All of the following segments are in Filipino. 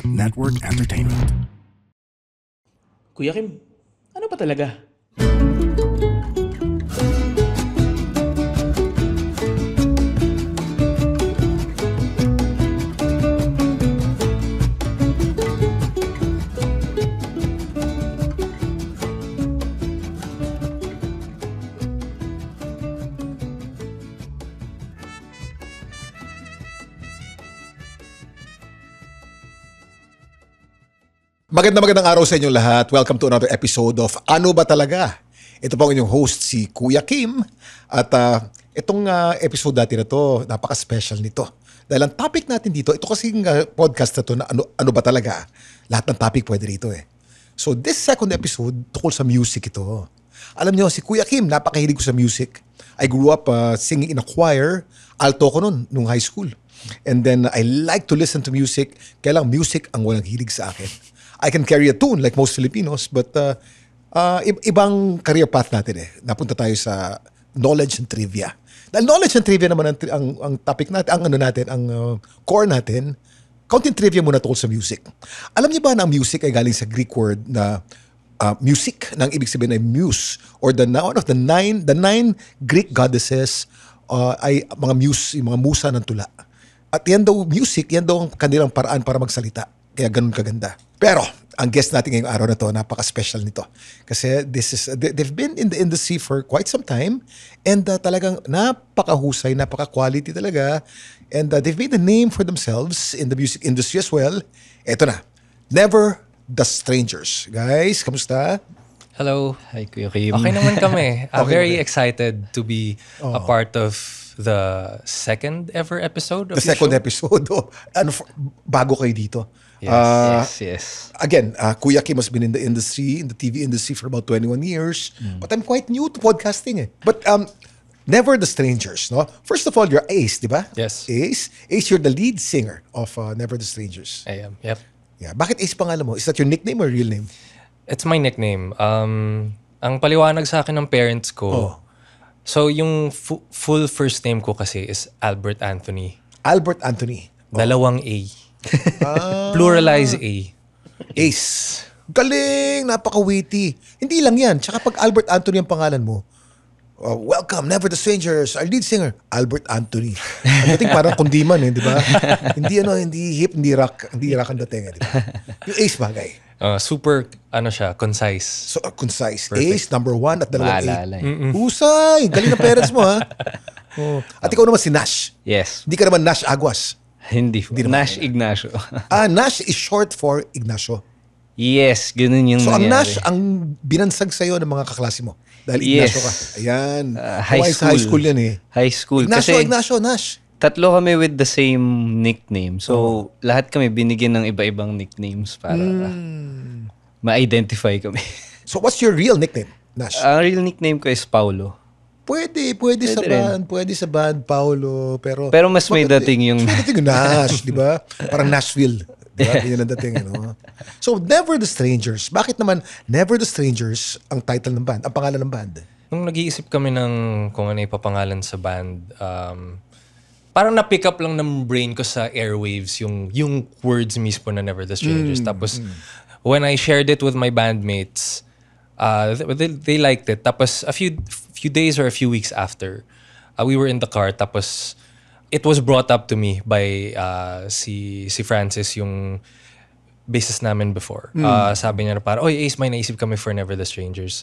Network Entertainment. Kuya Kim, ano ba talaga? Magandang araw sa inyong lahat. Welcome to another episode of Ano Ba Talaga? Ito po ang inyong host, si Kuya Kim. At itong episode natin na to, napaka-special nito. Dahil ang topic natin dito, ito kasing podcast na to na ano ba talaga? Lahat ng topic pwede rito eh. So this second episode, tukol sa music ito. Alam nyo, si Kuya Kim, napakahilig ko sa music. I grew up singing in a choir. Alto ko nung high school. And then I like to listen to music. Kaya lang music ang walang hilig sa akin. I can carry a tune like most Filipinos, but ibang career path natin eh. Napunta tayo sa knowledge and trivia. Dahil knowledge and trivia naman ang topic natin, ang core natin, counting trivia muna tungkol sa music. Alam niyo ba na ang music ay galing sa Greek word na music, na ang ibig sabihin ay muse, or one of the nine Greek goddesses ay mga muse, yung mga musa ng tula. At yan daw music, yan daw ang kanilang paraan para magsalita. Kaya ganun kaganda. Pero, ang guest natin ngayong araw na to, napaka-special nito. Kasi they've been in the industry for quite some time and talagang napaka-husay, napaka-quality talaga. And they've made a name for themselves in the music industry as well. Eto na, Never the Strangers. Guys, kamusta? Hello. Hi, Kuya Kim. Okay naman kami. I'm Okay very naman. excited to be a part of the second ever episode of The second show. episode. Bago kayo dito. Yes. Again, Kuya Kim has been in the industry, in the TV industry for about 21 years. But I'm quite new to podcasting eh. But Never the Strangers, no? First of all, you're Ace, di ba? Yes. Ace, you're the lead singer of Never the Strangers. I am. Yep. Yeah. Bakit Ace pangalan mo? Is that your nickname or real name? It's my nickname. Ang paliwanag sa akin ng parents ko, so yung full first name ko kasi is Albert Anthony. Albert Anthony. Dalawang A. Pluralize A. Ace. Galing! Napaka-witty. Hindi lang yan. Tsaka pag Albert Anthony ang pangalan mo, welcome, Never the Strangers, our lead singer, Albert Anthony. Ang dating parang kundiman eh, di ba? Hindi hip, hindi rock ang dating eh, di ba? Yung Ace bagay. Super, concise. So, concise. Ace, number 1 at dalawang Maalala A. eh. Usay! Galing ng parents mo, ha? At ikaw naman si Nash. Yes. Hindi ka naman Nash Aguas. Hindi. naman Nash Ignacio. Nash is short for Ignacio. Yes, ganun yung So, ang nangyari. Nash, ang binansag sa'yo ng mga kaklase mo. Dahil Yes. Ignacio ka. Ayan. High Sa high school. school yan eh. High school. Ignacio, Nash. Tatlo kami with the same nickname. So, lahat kami binigyan ng iba-ibang nicknames para ma-identify kami. So, what's your real nickname, Nash? Ang real nickname ko is Paulo. Pwede sa rin. band. Pwede sa band, Paulo. Pero Mas may dating yung... Mas may dating yung Nash, di ba? Parang Nashville. Di ba? Yun ang dating, ano? So, Never the Strangers. Bakit naman Never the Strangers ang title ng band, ang pangalan ng band? Nung nag-iisip kami ng kung ano ipapangalan sa band, parang na-pick up lang ng brain ko sa airwaves yung words mismo na Never the Strangers. Tapos, when I shared it with my bandmates, they liked it. Tapos, a few days or a few weeks after, we were in the car. Tapos, it was brought up to me by si Francis, yung bassist namin before. Sabi niya na parang, oy Ace, may naisip kami for Never the Strangers.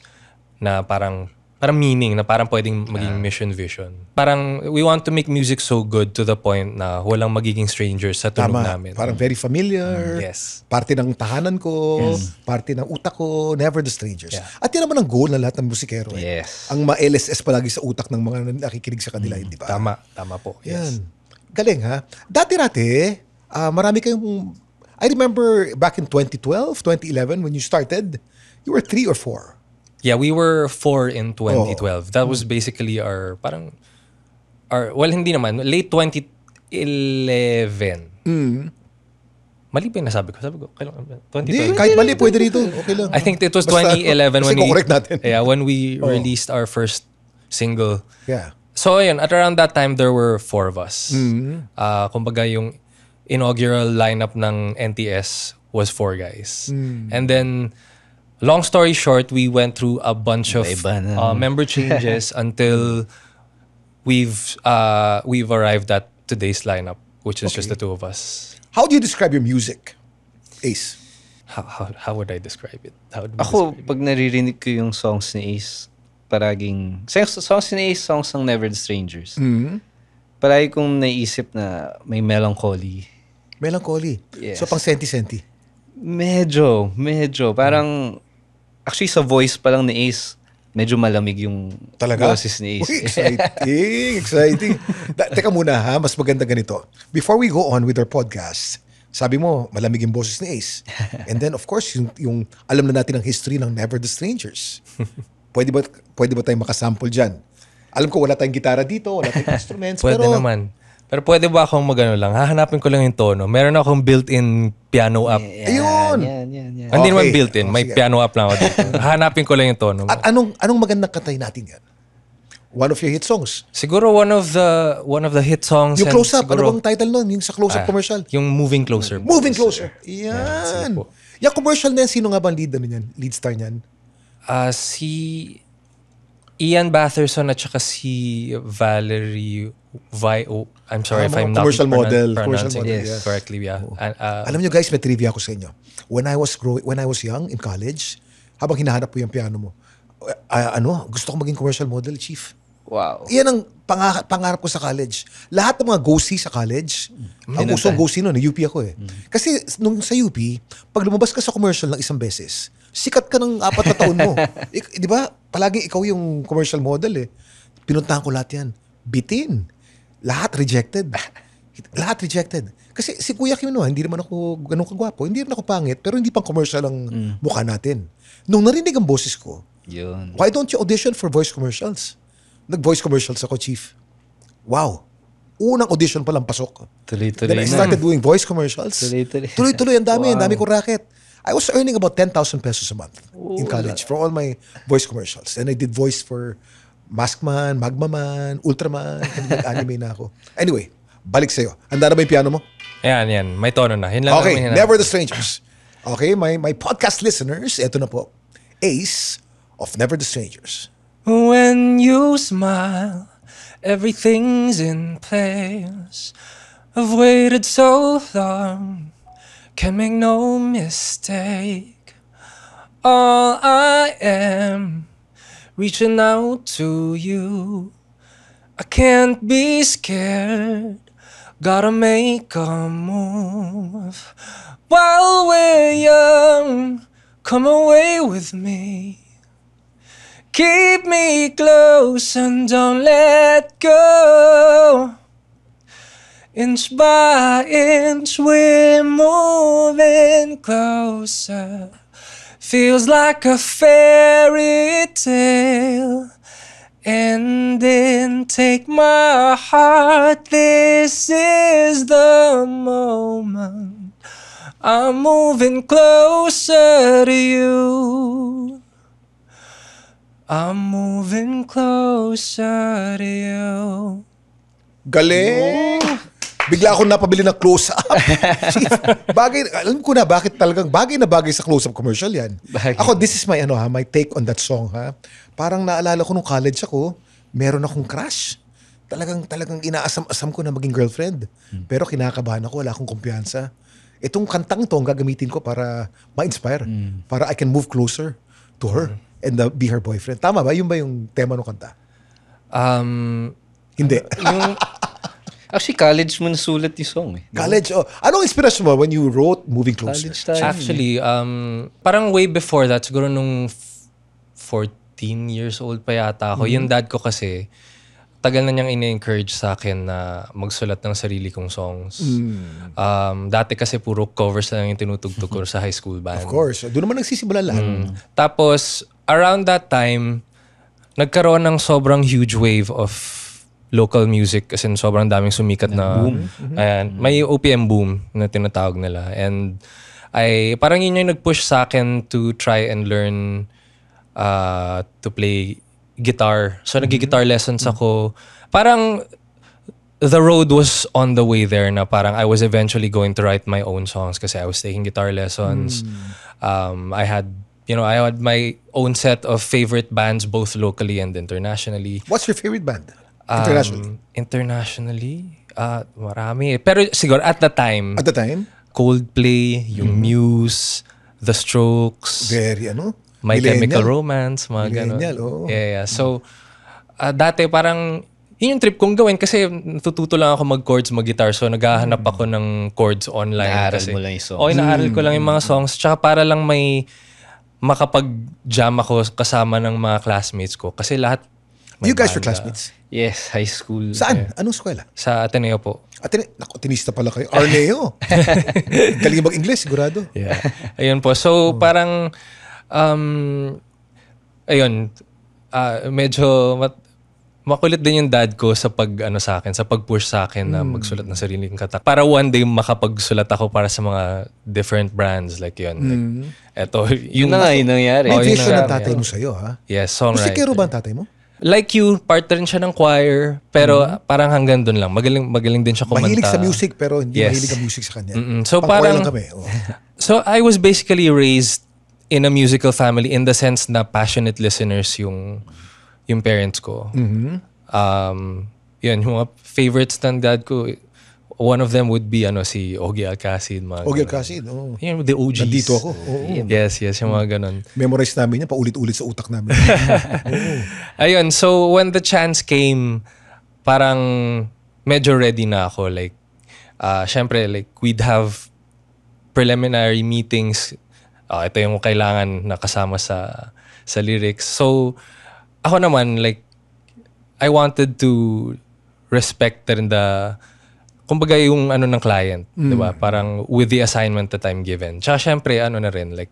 Na parang meaning, na parang pwedeng maging mission vision. Parang we want to make music so good to the point na walang magiging strangers sa tunog namin. Parang very familiar. Yes. Parte ng tahanan ko. Parte ng utak ko. Never the Strangers. Yeah. At yan naman ang goal ng lahat ng musikero. Eh. Yes. Ang ma-LSS palagi sa utak ng mga nakikinig sa kanila, hindi ba? Tama po. Yes. Yan. Galing ha. Dati-rati, marami kayong... I remember back in 2012, 2011, when you started, you were 3 or 4. Yeah, we were 4 in 2012. That was basically hindi naman, late 2011. Mali ba yung nasabi ko? Sabi ko, kailan? Hindi, 2012. kahit mali, pwede rito. Okay lang. I think it was Basta, 2011 kasi correct natin. when we released our first single. Yeah. So, ayun, at around that time, there were 4 of us. Kumbaga, inaugural lineup ng NTS was 4 guys. And then, long story short, we went through a bunch of Iba na. member changes until we've arrived at today's lineup, which is just the two of us. How do you describe your music, Ace? How would I describe it? How would we Ako, describe it? pag naririnig ko yung songs ni Ace, paraging... Songs ni Ace, songs ng Never the Strangers. Paragi kong naisip na may melancholy. Melancholy. Yes. So pang senti-senti. Medyo. Parang... Actually, sa voice pa lang ni Ace, medyo malamig yung Talaga? boses ni Ace. Uy, exciting. Teka muna ha, mas maganda ganito. Before we go on with our podcast, sabi mo, malamig yung boses ni Ace. And then of course, yung alam na natin ang history ng Never the Strangers. Pwede ba tayong makasample dyan? Alam ko wala tayong gitara dito, wala tayong instruments. Pwede pero, naman. Pero pwede ba akong magano lang? Hahanapin ko lang yung tono. Meron akong built-in piano app. Ayun! Yan. Hindi naman Okay. built-in. May Sige. piano app lang ako dito. Hahanapin ko lang yung tono. At anong magandang kantay natin yan? One of your hit songs. Siguro one of the hit songs. Yung and Close Up, siguro- ano bang title nun? Yung sa Close Up commercial. Yung Moving Closer. Moving Closer. sige Yan. po. Yung commercial na yan, sino nga ba ang lead star niyan? Si Ian Batherson at saka si Valerie I'm sorry if I'm not commercial model. pronouncing Commercial model, it yes. correctly. Yeah. Alam nyo guys, may trivia ako sa inyo. When I was young in college, habang hinahanap ko yung piano mo, gusto ko maging commercial model, Chief. Wow. Iyan ang pangarap ko sa college. Lahat ng mga go-see sa college, ang usong go-see nun, UP ako eh. Kasi nung sa UP, pag lumabas ka sa commercial ng isang beses, sikat ka ng 4 na taon mo. Di ba? Palagi ikaw yung commercial model eh. Pinuntahan ko lahat yan. Bitin. Lahat rejected. Lahat rejected. Kasi si Kuya Kim, hindi naman ako ganun kagwapo. Hindi rin ako pangit, pero hindi pang commercial ang mukha natin. Nung narinig ang boses ko, Yun. why don't you audition for voice commercials? Nag-voice commercials ako, Chief. Wow. Unang audition pa lang pasok. Tuloy-tuloy Then I na. started doing voice commercials. Tuloy-tuloy. Tuloy-tuloy. Ang dami. Ang Wow. dami ko racket. I was earning about 10,000 pesos a month in college for all my voice commercials. And I did voice for Maskman, Magmaman, Ultraman. Nag-anime na ako. Anyway, balik sa'yo. Handa na ba yung piano mo? Yan. May tono na. Yun lang Okay, naman Never the Strangers. Okay, my podcast listeners, eto na po. Ace of Never the Strangers. When you smile, everything's in place. I've waited so long, can make no mistake. All I am, reaching out to you. I can't be scared, gotta make a move. While we're young, come away with me. Keep me close and don't let go. Inch by inch we're moving closer. Feels like a fairy tale. And then take my heart, this is the moment. I'm moving closer to you. I'm moving closer to you. Galing! Bigla akong napabili ng close-up. Chief, alam ko na bakit talagang bagay na bagay sa close-up commercial yan. Bagay. Ako, this is my my take on that song ha. Parang naalala ko nung college ako, meron akong crush. Talagang inaasam-asam ko na maging girlfriend. Pero kinakabahan ako, wala akong kumpiyansa. Itong kantang to, ang gagamitin ko para ma-inspire. Para I can move closer to her and be her boyfriend. Tama ba? Yun ba yung tema ng kanta? Hindi. Actually, college mo nasulat yung song eh. College, anong inspiration mo when you wrote Moving Closer? College time. Actually, parang way before that, siguro nung 14 years old pa yata ako, yung dad ko kasi, tagal na niyang ina-encourage sa akin na magsulat ng sarili kong songs. Dati kasi puro covers lang yung tinutugtog ko sa high school band. Of course. Doon naman nagsisimula lahat. Tapos, around that time, nagkaroon ng sobrang huge wave of local music kasi sobrang daming sumikat na boom. Ayan, may OPM boom na tinatawag nila. And parang yun yung nag-push sa akin to try and learn to play guitar. So, nag-guitar lessons ako. Parang the road was on the way there na parang I was eventually going to write my own songs kasi I was taking guitar lessons. I had my own set of favorite bands both locally and internationally. What's your favorite band? Internationally? Internationally? Marami. Pero siguro at the time, At the time? Coldplay, yung Muse, The Strokes, Very, My millennial. Chemical Romance, mga ganon. Millennial, oo. Yeah. So, dati parang, yun yung trip kong gawin kasi natututo lang ako mag-chords, mag-guitar. So, naghahanap ako ng chords online. Naaral kasi, mo lang yung songs. Oo, inaaral ko lang yung mga songs. Tsaka para lang may makapag-jam ako kasama ng mga classmates ko. Kasi lahat may You guys were banda. classmates? Yes, high school. Saan? Anong eskwela? Sa Ateneo po. Naku, tinista pala kayo. Arneo. Galing mag-English, sigurado. Yeah. Ayun po. So, parang, ayun, medyo makulit din yung dad ko sa sa pag-push sa akin na magsulat ng sariling kanta. Para one day makapagsulat ako para sa mga different brands like yun. Like, eto, Yun na nga yung nangyari. May Oh, yun vision na ng nga. tatay mo sa'yo, ha? Yes, songwriter. Musikero ba ang tatay mo? Like you, part rin siya ng choir, pero parang hanggang dun lang. Magaling din siya kumanta. Mahilig sa music, pero hindi Yes. mahilig ang music sa kanya. So Pang-choir parang, lang kami. Oh. so I was basically raised in a musical family in the sense na passionate listeners yung parents ko. Yun, yung mga favorites ng dad ko, one of them would be si Ogie Alcacid. Ogie Alcacid, oo. Yun, the OGs. Nandito ako. Oo. Yes, yung mga ganun. Memorize namin yan, paulit-ulit sa utak namin. Ayun, so when the chance came, parang medyo ready na ako. Like, syempre, like, we'd have preliminary meetings. Ito yung kailangan na kasama sa lyrics. So, ako naman, like, I wanted to respect rin kumbaga yung ng client, di ba? Parang with the assignment that I'm given. Tsaka syempre, na rin, like,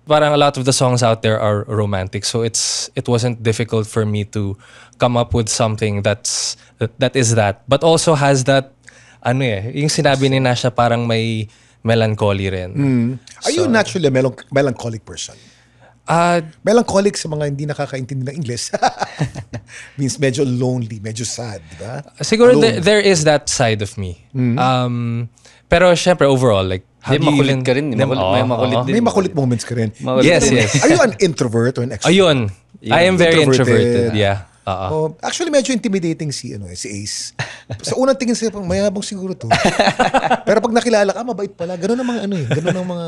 parang a lot of the songs out there are romantic. So it wasn't difficult for me to come up with something that is that. But also has that, yung sinabi ni Nasha, parang may melancholy rin. Are you naturally a melancholic person? Melancholic sa mga hindi nakakaintindi ng English. Means medyo lonely, medyo sad, di ba? Siguro Alone. there is that side of me. Pero syempre overall, like, how do you Makulit even... ka rin. May makulit din. May makulit moments ka rin. Yes, yes. Are you an introvert or an extrovert? Ayun. I am very Introverted. introverted. Yeah. Oh, actually, medyo intimidating si Ace. Sa unang tingin siya, pang mayabang siguro to. Pero pag nakilala ka, mabait pala. Ganun ang mga ganun ang mga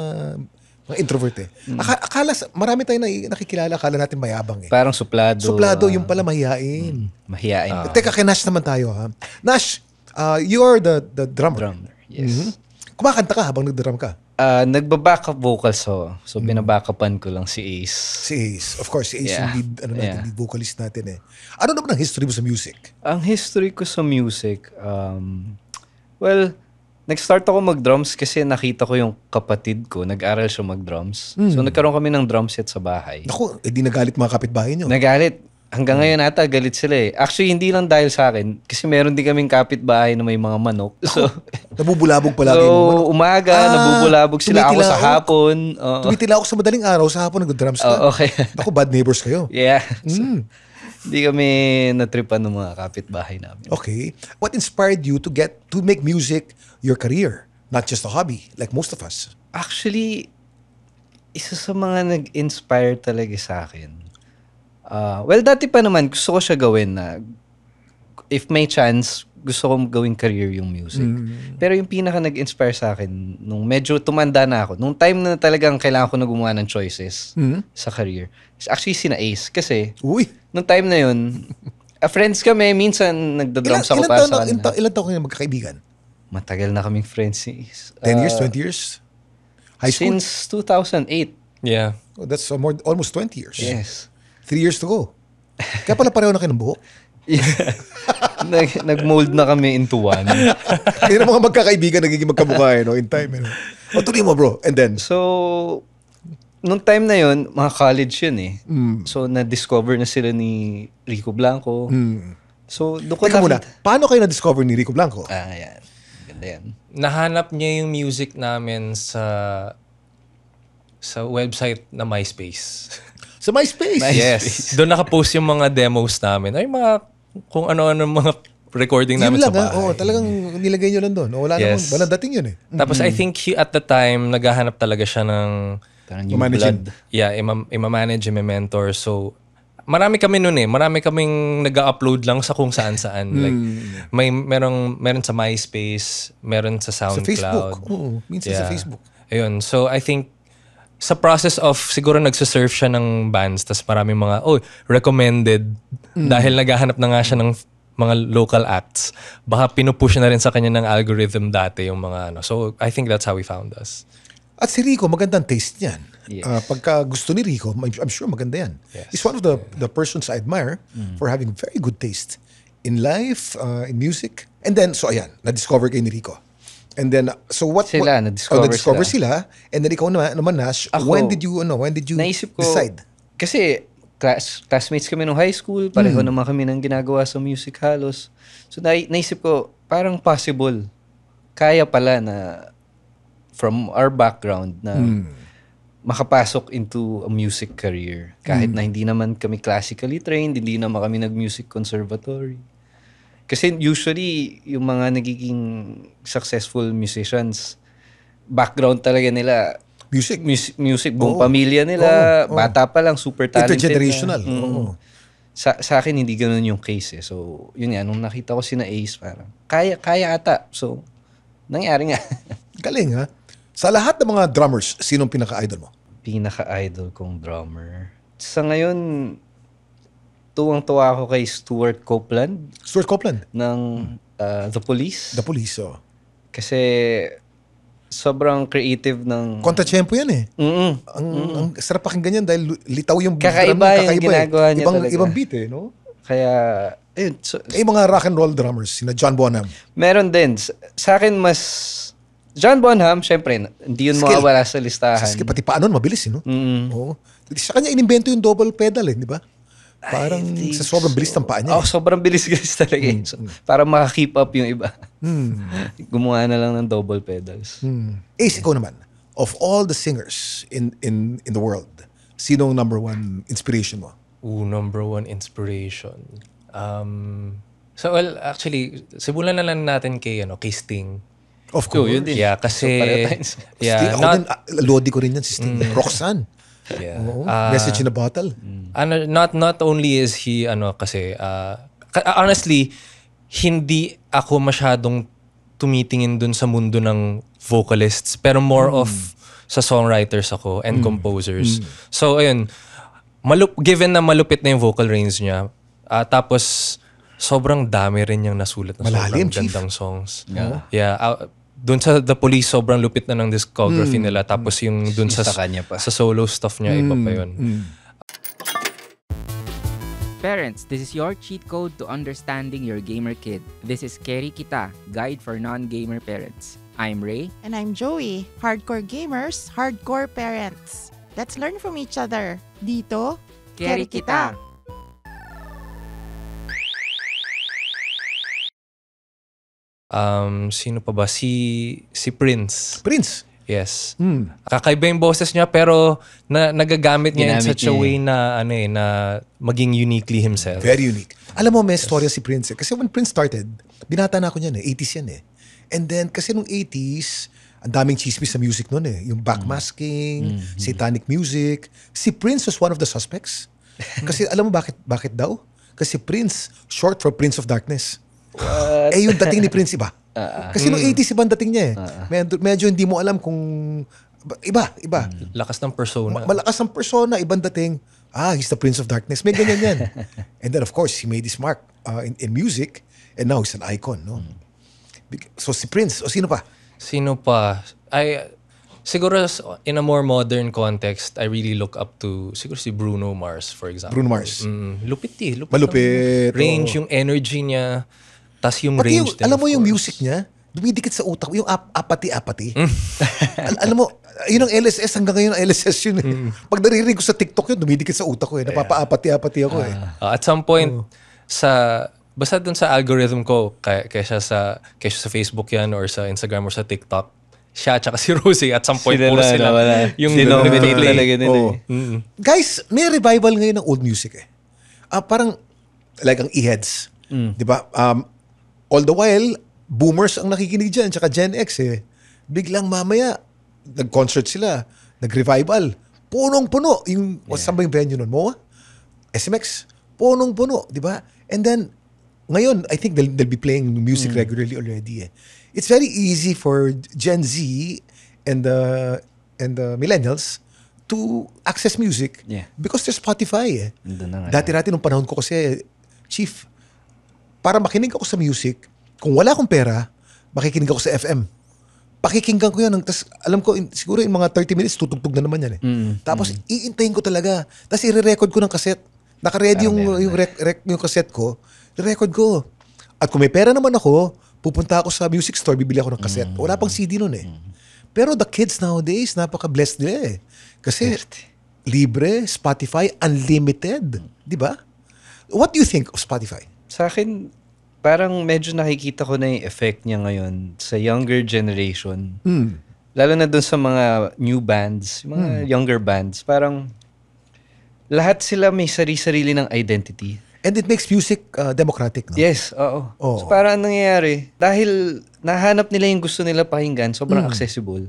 introvert eh. Akala, marami tayong nakikilala, akala natin mayabang eh. Parang suplado. Suplado, yung pala mahihain. Mahihain. Teka, kay Nash naman tayo ha. Nash, you are the drummer. Drummer. Yes. Kumakanta ka habang nag-drum ka. Nagba-backup vocals ako. So, binabackupan ko lang si Ace. Si Ace. Of course, si Ace Yeah. yung lead vocalist natin eh. Ano naman ang history mo sa music? Ang history ko sa music, well, nag-start ako mag-drums kasi nakita ko yung kapatid ko, nag-aral siya mag-drums. So, nagkaroon kami ng drum set sa bahay. Naku, di nagalit mga kapitbahay nyo. Nagalit. Hanggang ngayon ata, galit sila eh. Actually, hindi lang dahil sa akin. Kasi meron din kaming kapitbahay na may mga manok. So, Nabubulabog palagi yung manok. umaga, nabubulabog sila. Ako sa hapon. Oo. Tumitila ako sa madaling araw, sa hapon nag-drums ka. Okay. Naku, bad neighbors kayo. Yeah. So, hindi kami natripan ng mga kapitbahay namin. Okay. What inspired you to make music your career? Not just a hobby, like most of us. Actually, isa sa mga nag-inspire talaga sa akin. Well, dati pa naman, gusto ko siya gawin na if may chance, gusto ko gawing career yung music. Pero yung pinaka nag-inspire sa akin, nung medyo tumanda na ako, nung time na talagang kailangan ko na gumawa ng choices sa career, is actually sina Ace. Kasi, Uy. nung time na yun, friends kami, minsan nagda-drums ako para sa kanila. Ilan taon kayo magkakaibigan? Matagal na kaming friends ni Ace. 10 years, 20 years? High school? Since 2008. Yeah. Oh, that's almost 20 years. Yes. 3 years to go. Kaya pala pareho na kayo ng buhok. Nag-mold na kami into one. Kaya na mga magkakaibigan nagiging magkamukha in time. O tuloy mo bro. And then? So, nung time na yun, mga college yun eh. So, na-discover na sila ni Rico Blanco. So, doon ko Teka muna, paano kayo na-discover ni Rico Blanco? yan. Ganda yan. Nahanap niya yung music namin sa website na MySpace. Sa MySpace? Yes. Doon nakapost yung mga demos namin. Ay, kung ano-ano mga recording Yun namin lang, sa bahay. Oo, talagang nilagay nyo lang doon. Wala namang, walang dating yun eh. Tapos I think at the time, naghahanap talaga siya ng Parang yung Managing. blood. ima-manage, ima-mentor. So, marami kami noon eh. Marami kaming nag-upload lang sa kung saan-saan. Like, meron sa MySpace, meron sa Sa SoundCloud. Facebook. Oo, minsan sa Facebook. Ayun. So, I think, sa process of, siguro nagsasurf siya ng bands, tas maraming mga, recommended. Dahil naghahanap na nga siya ng mga local acts. Baka pinupush na rin sa kanya ng algorithm dati yung mga ano. So, I think that's how he found us. At si Rico, magandang taste niyan. Yes. Pagka gusto ni Rico, I'm sure maganda yan. Yes. He's one of the persons I admire for having very good taste in life, in music. And then, so ayan, na-discover kayo ni Rico. And then, so what? Sila, na-discover sila. And then ikaw naman, Nash, when did you Naisip ko, decide? Kasi classmates kami nung high school, pareho naman kami ng ginagawa sa music halos. So naisip ko, parang possible. Kaya pala na from our background na makapasok into a music career. Kahit na hindi naman kami classically trained, hindi naman kami nag-music conservatory. Kasi usually, yung mga nagiging successful musicians, background talaga nila, music, buong pamilya nila, bata pa lang, super talented. Intergenerational. Na. Oo. Sa akin, hindi ganun yung case eh. So, yun nga, nung nakita ko sina Ace, parang, kaya ata. So, nangyari nga. Galing ha? Sa lahat ng mga drummers, sinong pinaka-idol mo? Pinaka-idol kong drummer. Sa ngayon, tuwang-tuwa ako kay Stuart Copeland Stuart Copeland. ng The Police. The Police, oh. Kasi sobrang creative ng... Kontra-tempo yan eh. Ang sarap pakinggan yan dahil litaw yung Kakaiba drum, yung ginagawa niya talaga. Ibang beat eh, no? Kaya, ayun. So, Mga rock and roll drummers, sina John Bonham. meron din. Sa akin, mas... John Bonham, syempre, hindi yun Skill. mawawala sa listahan. Kasi pati paano, mabilis eh, no? Oo. Sa kanya, inimbento yung double pedal eh, di ba? Parang I think sa sobrang bilis ng paa niya. sobrang bilis talaga eh. So, para maka-keep up yung iba. Gumawa na lang ng double pedals. Ace, ikaw naman, of all the singers in the world, sinong number one inspiration mo? Number one inspiration. So, well, actually, simulan na lang natin kay Sting. Of course. Yun din. Yeah, kasi... pareho tayo. Sting, ako din, Lodi ko rin yan si Sting. Roxanne. Yeah. Oo. Message in a Bottle. Not only is he kasi honestly hindi ako masyadong tumitingin dun sa mundo ng vocalists pero more of sa songwriters ako and composers. So ayun, given na malupit na yung vocal range niya, tapos sobrang dami rin niyang nasulat na Malalim, sobrang Chief. gandang songs. Yeah. Dun sa The Police, sobrang lupit na ng discography nila. Tapos yung dun sa kanya pa. sa solo stuff niya, iba pa yun. Parents, this is your cheat code to understanding your gamer kid. This is Keri Kita, Guide for Non-Gamer Parents. I'm Ray. And I'm Joey. Hardcore gamers, hardcore parents. Let's learn from each other. Dito, Keri Kita. Sino pa ba? Si Prince. Prince. Yes. Kakaiba yung boses niya pero nagagamit niya in Ginamit such a niya way na na maging uniquely himself. Very unique. Alam mo, may storya si Prince eh. Kasi when Prince started, binata na ako niyan eh. 80s yan eh. And then, kasi nung 80s, ang daming chismis sa music noon eh. Yung backmasking, satanic music. Si Prince was one of the suspects. Kasi alam mo bakit daw? Kasi Prince, short for Prince of Darkness. Yung dating ni Prince iba. Kasi nung 80s ibang dating niya eh. Medyo hindi mo alam kung... Iba. Lakas ng persona. Malakas ang persona, ibang dating. He's the Prince of Darkness. May ganyan yan. And then of course, he made his mark in music. And now he's an icon. No? So si Prince, o sino pa? Sino pa? Siguro in a more modern context, I really look up to siguro si Bruno Mars, for example. Bruno Mars. Lupit eh. Malupit. Ang range, oo. yung energy niya, tas yung Pati range din. alam mo of yung course. music niya, dumidikit sa utak ko, yung apati-apati. Alam mo, yun ang LSS, hanggang ngayon ang LSS yun eh. Pag naririnig ko sa TikTok yun, dumidikit sa utak ko eh. Napapaapati-apati ako eh. At some point, basta dun sa algorithm ko, kaysa sa Facebook yan or sa Instagram or sa TikTok, siya tsaka si Rosie at some point puro sila yung Dinominate nag-play. talaga nila Oo. eh. Guys, may revival ngayon ng old music eh. Parang, like ang E-Heads. Di ba? All the while, boomers ang nakikinig dyan, tsaka Gen X eh. Biglang mamaya, nag-concert sila, nag-revival, punong-puno. Saan ba yung venue nun? MOA? SMX? Punong-puno, di ba? And then, ngayon, I think they'll be playing music regularly already eh. It's very easy for Gen Z and the millennials to access music because there's Spotify eh. Dati-dati nung panahon ko kasi, Chief, para makinig ako sa music, kung wala akong pera, makikinig ako sa FM. Pakikinggan ko yan. Tas, alam ko, siguro in mga 30 minutes, tutugtog na naman yan eh. Tapos, iintayin ko talaga. Tapos, i-record ko ng cassette. Naka-ready yung cassette ko. I-record ko. At kung may pera naman ako, pupunta ako sa music store, bibili ako ng cassette. Wala pang CD nun eh. Pero the kids nowadays, napaka-blessed nila eh. Kasi, libre, Spotify, unlimited. Di ba? What do you think of Spotify? Sa akin, parang medyo nakikita ko na yung effect niya ngayon sa younger generation. Lalo na dun sa mga new bands, mga younger bands. Parang lahat sila may sarili-sarili ng identity. And it makes music democratic, no? Yes, oo. So parang anong nangyayari, dahil nahanap nila yung gusto nila pakinggan, sobrang accessible.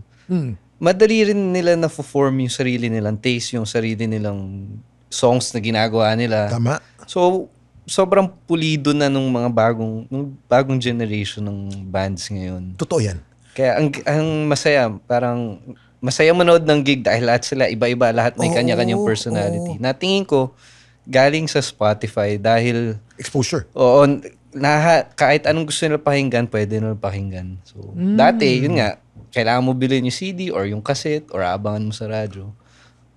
Madali rin nila na-form yung sarili nilang taste, yung sarili nilang songs na ginagawa nila. Tama. So, sobrang pulido na nung bagong generation ng bands ngayon. Totoo yan. Kaya ang masaya, parang masaya manood ng gig dahil lahat sila iba-iba, lahat may kanya-kanyang personality. Natingin ko, galing sa Spotify dahil exposure. Oo, kahit anong gusto nila pakinggan, pwede nila pakinggan. So, dati, yun nga, kailangan mo bilhin yung CD or yung cassette or abangan mo sa radyo.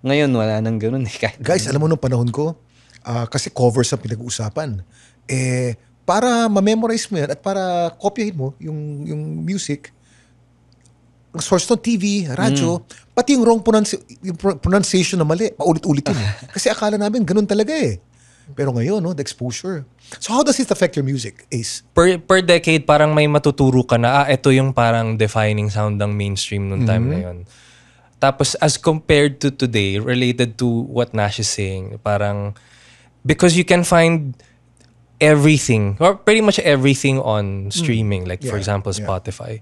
Ngayon, wala nang ganun. Guys, alam mo nung panahon ko, kasi covers ang pinag-uusapan. Para ma-memorize mo yan at para kopyahin mo yung music, ang source ng TV, radyo, pati yung wrong pronunciation na mali, paulit-ulitin. Kasi akala namin ganun talaga eh. Pero ngayon, no, the exposure. So how does it affect your music, Ace? Per decade, parang may matuturo ka na, ito yung parang defining sound ng mainstream nung time na yun. Tapos as compared to today, related to what Nash is saying, parang, because you can find everything, or pretty much everything on streaming, like for example, Spotify.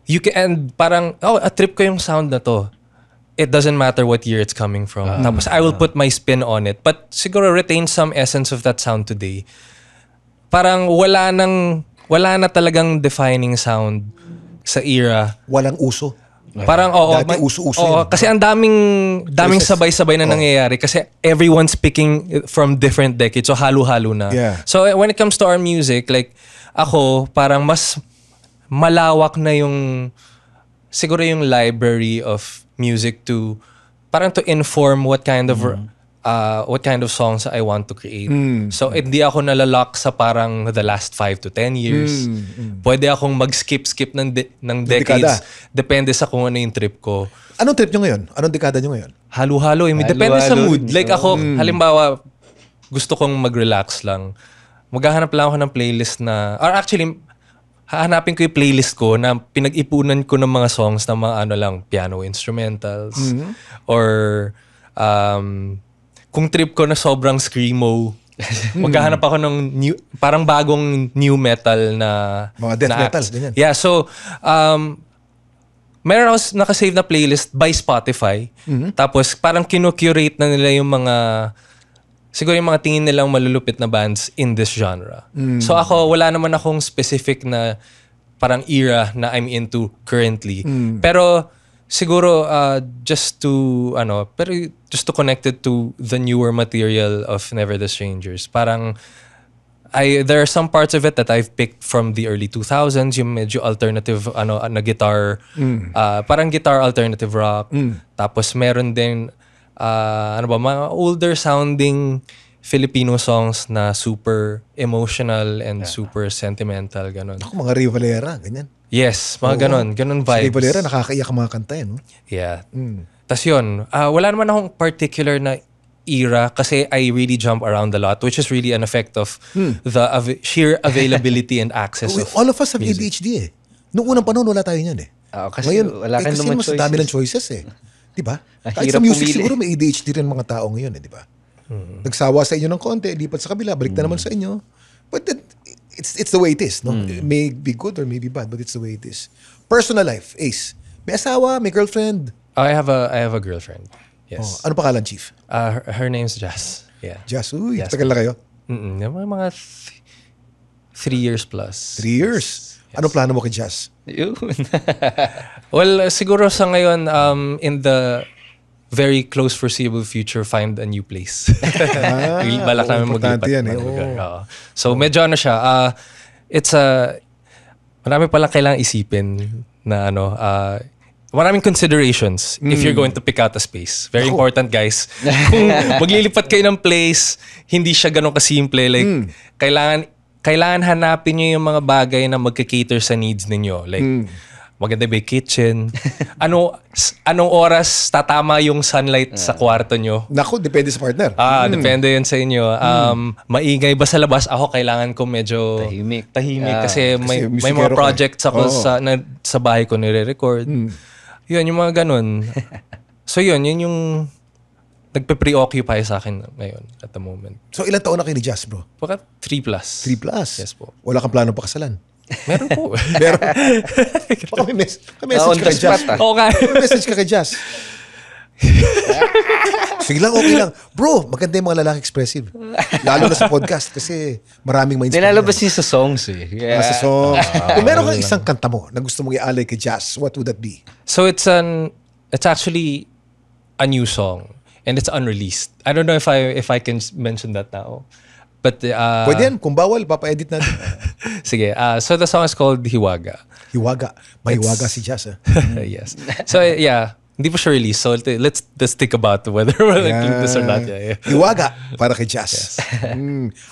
You can, and parang, a trip ko yung sound na to. It doesn't matter what year it's coming from. Tapos I will put my spin on it. But siguro retain some essence of that sound today. Parang wala na talagang defining sound sa era. Walang uso. Parang Dati uso-uso yun. Kasi ang daming sabay-sabay na nangyayari kasi everyone's picking from different decades. So halo-halo na. Yeah. So when it comes to our music, like ako, parang mas malawak na siguro yung library of music to inform what kind of songs I want to create. So hindi ako nalalak sa parang the last 5 to 10 years. Pwede akong mag-skip ng decades. Depende sa kung ano yung trip ko. Anong trip nyo ngayon? Anong dekada nyo ngayon? Halo-halo. Depende sa mood. Like ako, halimbawa, gusto kong mag-relax lang. Maghahanap lang ako ng playlist na, or actually, hahanapin ko yung playlist ko na pinag-ipunan ko ng mga songs ng mga piano instrumentals. Or kung trip ko na sobrang screamo, maghahanap ako ng parang bagong new metal na mga death metal, ganyan. Yeah, so meron ako nakasave na playlist by Spotify. Tapos parang kino-curate na nila yung mga siguro yung mga tingin nilang malulupit na bands in this genre. So ako, wala naman akong specific na parang era na I'm into currently. Pero siguro just to connect it to the newer material of Never the Strangers. Parang there are some parts of it that I've picked from the early 2000s, yung medyo alternative na guitar, parang guitar alternative rock. Tapos meron din mga older sounding Filipino songs na super emotional and super sentimental, ganon. Ako, mga Ray Valera, ganyan. Yes, mga ganon vibes. Si Ray Valera, nakakaiyak ang mga kanta no? Yeah. Tas yun, wala naman akong particular na era kasi I really jump around a lot, which is really an effect of the sheer availability and access of all of us have music. ADHD eh. Noong unang panahon, wala tayo niyan eh. Kasi ngayon, wala kang kasi naman mas dami ng choices eh. Diba? Kahit hirap sa music pumili. siguro may ADHD rin mga tao ngayon eh, diba? Nagsawa sa inyo ng konti, lipat sa kabila, balik na naman sa inyo. But it's the way it is, no? It may be good or may be bad, but it's the way it is. Personal life, Ace. May asawa, may girlfriend. I have a girlfriend. Yes. Ano pangalan, Chief? Her name's Jazz. Yeah. Jazz. Uy, Jazz. tagal na kayo? Mga 3 years plus. 3 years. Ano plano mo kay Jazz? Yun. Well, siguro sa ngayon, in the very close foreseeable future, find a new place. Balak namin importante maglipat yan, ng eh. lugar. Oo. So medyo ano siya, marami pala kailangang isipin na maraming considerations if you're going to pick out a space. Very important, guys. Kung maglilipat kayo ng place, hindi siya ganun kasimple. Like, kailangan hanapin nyo yung mga bagay na magka-cater sa needs ninyo. Like, maganda ba yung kitchen? Anong oras tatama yung sunlight sa kwarto nyo? Naku, depende sa partner. Depende yun sa inyo. Maingay ba sa labas? Ako, kailangan ko medyo Tahimik. Kasi may musikero mga ka. projects ako sa bahay ko nire-record. Yun, yung mga ganun. So yun yung nagpe-preoccupy sa akin ngayon at the moment. So ilang taon na kayo ni Jazz, bro? Baka 3 plus. 3 plus? Yes po. Wala kang plano pakasalan? Meron po. Meron. Baka may message On ka the kay Jazz. spot, Oo nga. May message ka kay Jazz. Sige lang, okay lang. Bro, maganda yung mga lalaki expressive. Lalo na sa podcast kasi maraming ma-inspire. Nilalabas niya sa songs eh. Yeah. Sa song. Kung meron kang isang kanta mo na gusto mong ialay kay Jazz, what would that be? So it's actually a new song and it's unreleased. I don't know if I can mention that now. But Pwede yan. Kung bawal, papa-edit natin. sige. So the song is called Hiwaga. Hiwaga. May hiwaga si Jazz. Yes. So yeah, hindi pa siya release. So let's think about whether we'll include this or not. Yeah. Hiwaga para kay Jazz.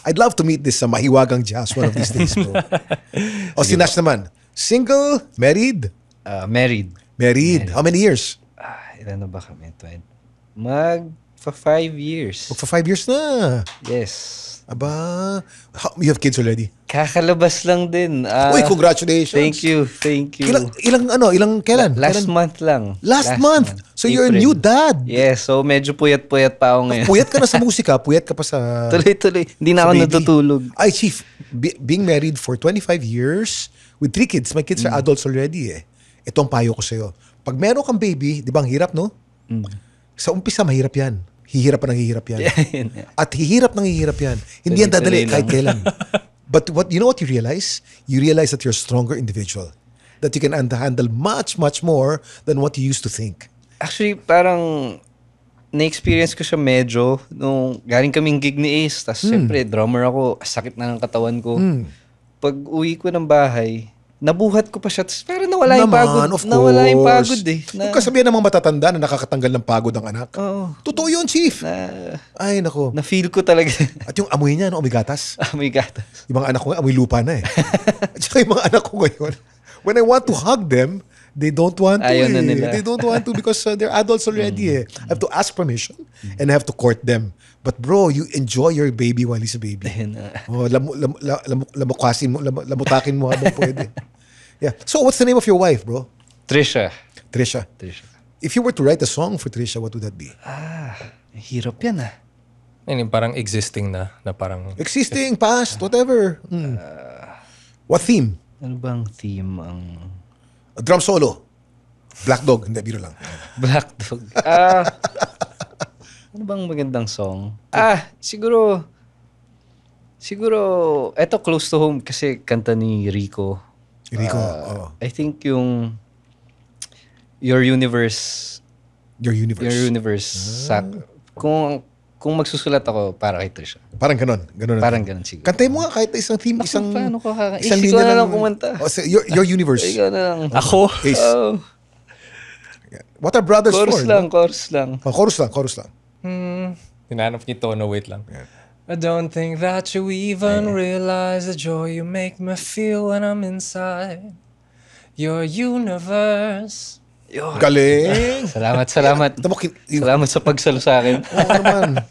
I'd love to meet this mahiwagang Jazz one of these days, bro. O si Nash naman. Single? Married? Married. Married. How many years? Ilan na ba kami? For 5 years. For 5 years na. Yes. Aba. You have kids already? Kakalabas lang din. Uy, congratulations. Thank you. Ilang kailan? Last month lang. Last month. So you're a new dad. Yes, so medyo puyat-puyat pa ako ngayon. Puyat ka na sa musika, puyat ka pa sa... Tuloy-tuloy. Hindi na ako baby. natutulog. Ay, Chief, being married for 25 years with 3 kids, my kids are adults already eh. Ito ang payo ko sa'yo. Pag meron kang baby, di ba ang hirap, no? Sa umpisa, mahirap yan. Hihirap yan. At hihirap yan. Hindi yan dadali kahit kailan. But you know what you realize? You realize that you're a stronger individual. That you can handle much, much more than what you used to think. Actually, parang na-experience ko siya medyo nung galing kaming gig ni Ace. Tapos siyempre, drummer ako. Sakit na ng katawan ko. Pag uwi ko ng bahay, nabuhat ko pa siya. Tapos parang nawala yung pagod. Of nawala yung course. pagod eh. Yung kasabihan ng mga matatanda na nakakatanggal ng pagod ang anak. Oo. Totoo yun, Chief. Ay, nako. Na-feel ko talaga. At yung amoy niya, no, amoy gatas. Amoy gatas. Yung mga anak ko, amoy lupa na eh. At saka yung mga anak ko ngayon, when I want to hug them, they don't want to. Ayaw na nila. They don't want to because they're adults already eh. I have to ask permission and I have to court them. But bro, you enjoy your baby while he's a baby. Oh, lamutakin mo habang pwede. Yeah. So what's the name of your wife, bro? Trisha. If you were to write a song for Trisha, what would that be? Hirap yan ah. Yun, parang existing na parang... Existing, past, whatever. What theme? Ano bang theme ang... A drum solo. Black Dog. Hindi, biro lang. Black Dog. Ano bang magandang song? Siguro, eto close to home kasi kanta ni Rico. I think yung Your Universe. Kung magsusulat ako para kay Trisha. Parang ganon. Parang ganon siguro. Kantay mo nga kahit isang theme, isang Isip ko na lang kumanta. Your Universe. Ikaw na lang. Ako? Ace. What are brothers Chorus for? lang. Chorus lang. Hinanap niyo tono, wait lang. I don't think that you even realize the joy you make me feel when I'm inside your universe. Galing. Salamat. Salamat Salamat sa pagsalo sa akin. naman.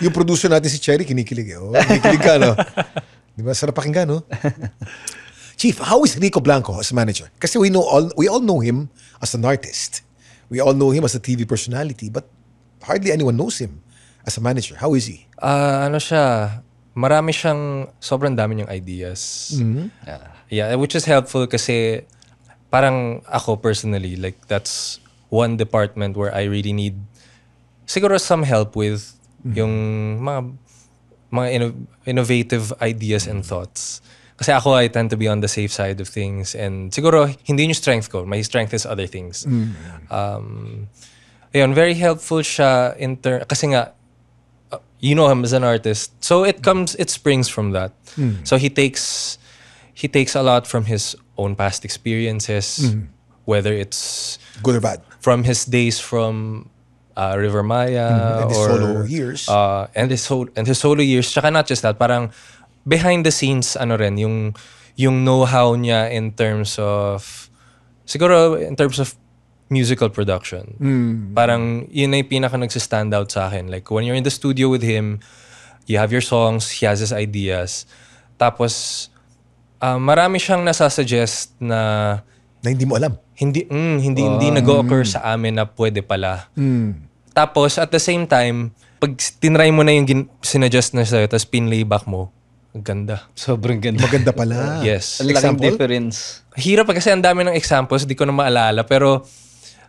Yung producer natin si Cherry, kinikilig eh. Kinikilig ka, no? Di ba? Sarap pakinggan, no? Chief, how is Rico Blanco as a manager? Kasi we all know him as an artist. We all know him as a TV personality, but hardly anyone knows him as a manager. How is he? Ano siya, marami siyang, sobrang dami niyang ideas. Yeah, which is helpful kasi parang ako personally, like that's one department where I really need siguro some help with yung mga innovative ideas and thoughts. Kasi ako, I tend to be on the safe side of things and siguro hindi yung strength ko. My strength is other things. Ayun, very helpful siya kasi nga, you know him as an artist. So it springs from that. So he takes a lot from his own past experiences, whether it's Good or bad. from his days from River Maya And his or solo years. and his solo years. Tsaka not just that, parang behind the scenes yung know-how niya in terms of musical production. Parang yun na yung pinaka nagsistand out sa akin. Like when you're in the studio with him, you have your songs, he has his ideas. Tapos marami siyang nasasuggest na Na hindi mo alam. hindi nag-occur sa amin na pwede pala. Tapos at the same time, pag tinry mo na yung sinuggest na sa'yo, tapos pinlayback mo, ang ganda. Sobrang ganda. Maganda pala. Yes. Ang laking Example? difference. Hirap kasi ang dami ng examples, di ko na maalala, pero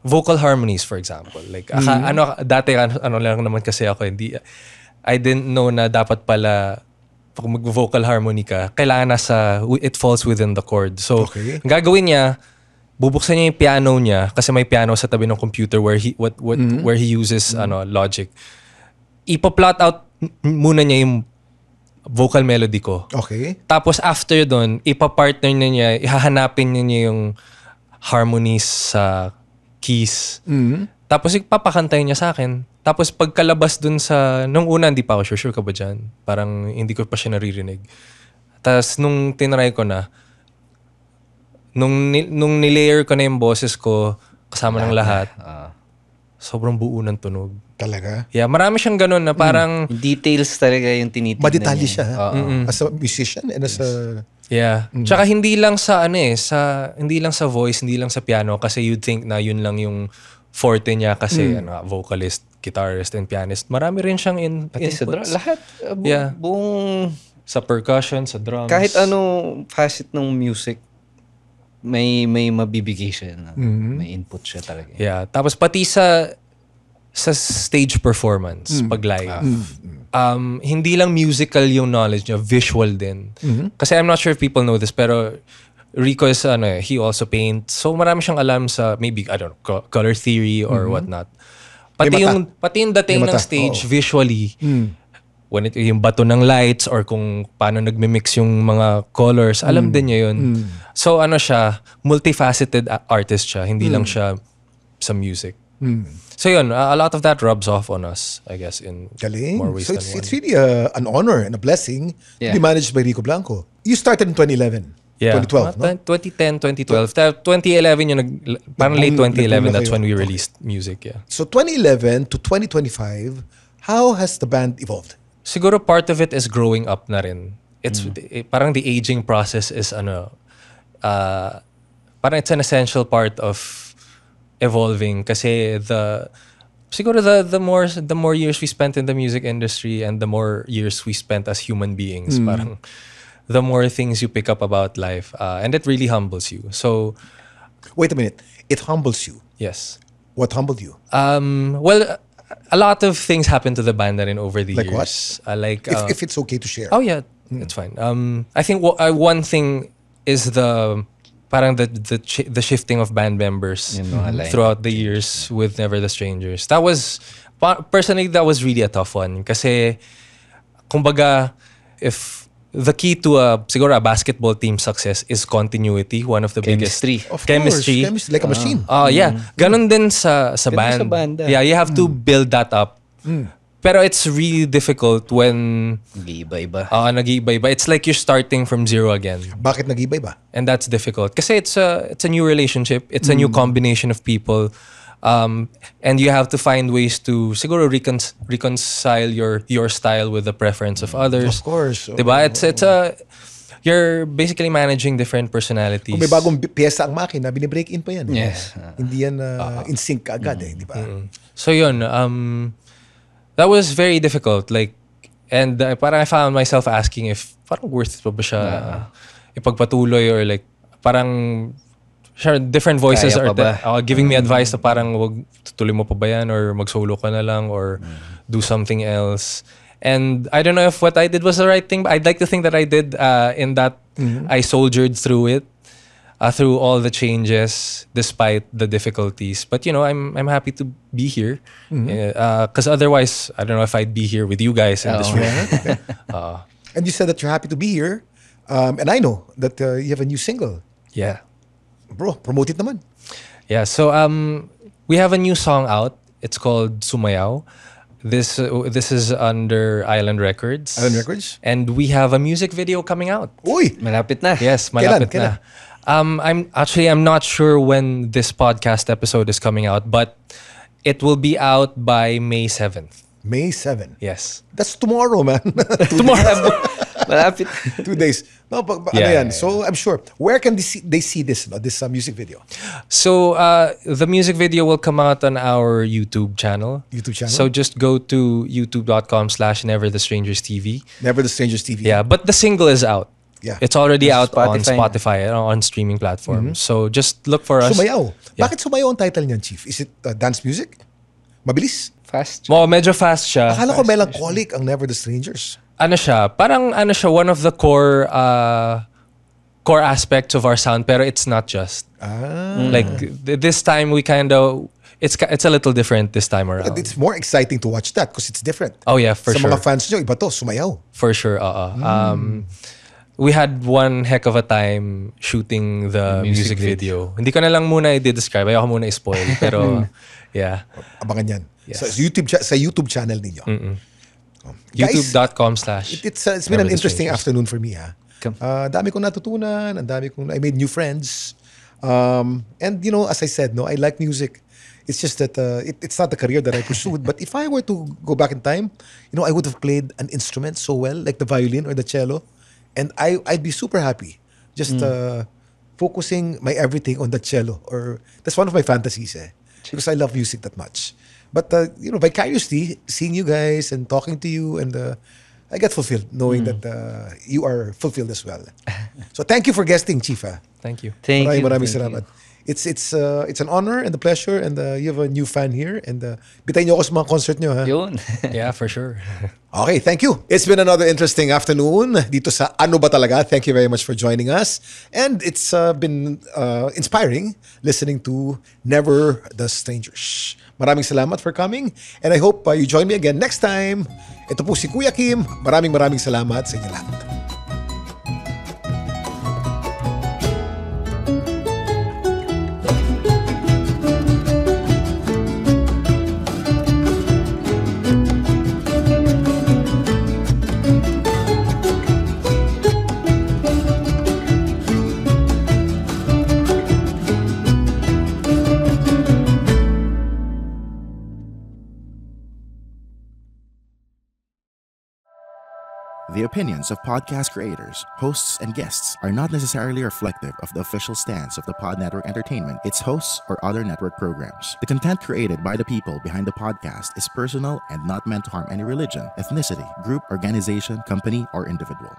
vocal harmonies, for example. Like, dati, lang naman kasi ako, I didn't know na dapat pala, pag mag-vocal harmony ka, kailangan it falls within the chord. So, Okay. ang gagawin niya, bubuksan niya yung piano niya, kasi may piano sa tabi ng computer where he uses Logic. Ipa-plot out muna niya yung vocal melody ko. Okay. Tapos after doon, ipapartner niya, ihahanapin niya yung harmonies sa keys. Tapos ipapakantay niya sa akin. Tapos pagkalabas doon nung una, hindi pa ako sure ka ba dyan? Parang hindi ko pa siya naririnig. Tapos nung tinry ko na, nung nilayer ko na yung boses ko, kasama ng lahat, sobrang buo ng tunog. Talaga. Yeah, marami siyang ganun na parang... Details talaga yung tinitignan Madetalye niya. siya. Oo. As a musician and as a... Yeah. Tsaka hindi lang sa hindi lang sa voice, hindi lang sa piano kasi you'd think na yun lang yung forte niya kasi vocalist, guitarist, and pianist. Marami rin siyang Pati sa inputs. lahat. Yeah. Buong... Sa percussion, sa drums. Kahit facet ng music, may mabibigay siya. May input siya talaga. Yeah. Tapos pati sa stage performance, pag live. Hindi lang musical yung knowledge niya, visual din. Kasi I'm not sure if people know this, pero Rico is, he also paints. So marami siyang alam sa, maybe, I don't know, color theory or whatnot. Pati yung dating ng stage, visually, when yung bato ng lights or kung paano nagmimix yung mga colors, alam din niya yun. So siya, multifaceted artist siya, hindi lang siya sa music. So yun, a lot of that rubs off on us, I guess, in Galing. more ways So than it's, one. it's really an honor and a blessing to be managed by Rico Blanco. You started in 2011. Yeah. 2012, no? 2010, 2012. 2011 yung parang late 2011, that's when we released music, yeah. So 2011 to 2025, how has the band evolved? Siguro part of it is growing up na rin. It's parang the aging process is parang it's an essential part of evolving kasi the more years we spent in the music industry and the more years we spent as human beings, parang the more things you pick up about life, and it really humbles you. So, Wait a minute. It humbles you. yes. What humbled you? Well, a lot of things happened to the band na rin over the Like years. Like If it's okay to share. oh yeah, it's fine. I think one thing is the shifting of band members Yung mga line. throughout the years with Never the Strangers. That was personally that was really a tough one kasi kumbaga if the key to siguro a basketball team success is continuity, one of the Chemistry. biggest Of chemistry. course. Chemistry like a machine. Yeah, ganun din sa Ganun band. sa banda. Yeah, you have to build that up. Pero it's really difficult when Nag-iiba-iba. nag-iiba-iba. It's like you're starting from zero again. Bakit nag-iba-iba? And that's difficult. Kasi it's a new relationship. It's a new combination of people. And you have to find ways to siguro reconcile your style with the preference of others. Of course. Diba? You're basically managing different personalities. Kung may bagong pyesa ang makina, binibreak in pa yan. Yes. Hindi yan in sync agad di ba? So yun, that was very difficult. Like, And parang I found myself asking if parang worth pa ba siya ipagpatuloy, or like parang sure, different voices Kaya are pa ba? giving me advice na parang wag tuloy mo pa ba yan, or mag-solo ka na lang, or do something else. And I don't know if what I did was the right thing, but I'd like to think that I did, in that I soldiered through it, through all the changes, despite the difficulties. But you know, I'm happy to be here, because otherwise, I don't know if I'd be here with you guys in this room. And you said that you're happy to be here. And I know that you have a new single. Yeah, Bro, promote it naman. yeah. So we have a new song out. It's called Sumayaw. This is under Island Records. Island Records? And we have a music video coming out. Uy! Malapit na. Yes, malapit Kailan? na. I'm not sure when this podcast episode is coming out, but it will be out by May 7th. May 7. Yes. That's tomorrow, man. Malapit. 2 days. No, ano Yeah, yan? yeah, So I'm sure. Where can they see this music video? So the music video will come out on our YouTube channel. YouTube channel? So just go to youtube.com/NeverTheStrangersTV. Never the Strangers TV. Yeah, but the single is out. Yeah. It's already out on Spotify. Spotify, on streaming platforms. So just look for us. Sumayaw. Yeah. Bakit Sumayaw ang title niyan, Chief? Is it dance music? Mabilis? Fast. Medyo fast siya. Akala ko melancholic ang Never the Strangers. Ano siya, parang ano siya, one of the core aspects of our sound, pero it's not just. Like this time we kind of it's a little different this time around. It's more exciting to watch that because it's different. Oh yeah, for Sa sure. mga fans nyo, iba to, Sumayaw. For sure. We had one heck of a time shooting the music video. Hindi ko na lang muna i-describe. Ayoko muna i-spoil. Pero, yeah. Abangan yan. Yes. Sa YouTube channel ninyo. Guys, YouTube.com/ it's been an Never the interesting Strangers. afternoon for me. Dami kong natutunan. I made new friends. And you know, as I said, I like music. It's just that it's not the career that I pursued. But if I were to go back in time, I would have played an instrument so well, like the violin or the cello. And I'd be super happy just focusing my everything on the cello. Or that's one of my fantasies, because I love music that much. But vicariously seeing you guys and talking to you, and I get fulfilled knowing that you are fulfilled as well. So thank you for guesting, Chief. Thank you. Maraming salamat. It's an honor and a pleasure, and you have a new fan here, and bitayin niyo ako sa mga concert niyo, ha? Yun. Yeah, for sure. Okay, thank you. It's been another interesting afternoon dito sa Ano Ba Talaga. Thank you very much for joining us. And it's been inspiring listening to Never the Strangers. Maraming salamat for coming, and I hope you join me again next time. Ito po si Kuya Kim. Maraming salamat sa inyo lahat. The opinions of podcast creators, hosts, and guests are not necessarily reflective of the official stance of the Pod Network Entertainment, its hosts, or other network programs. The content created by the people behind the podcast is personal and not meant to harm any religion, ethnicity, group, organization, company, or individual.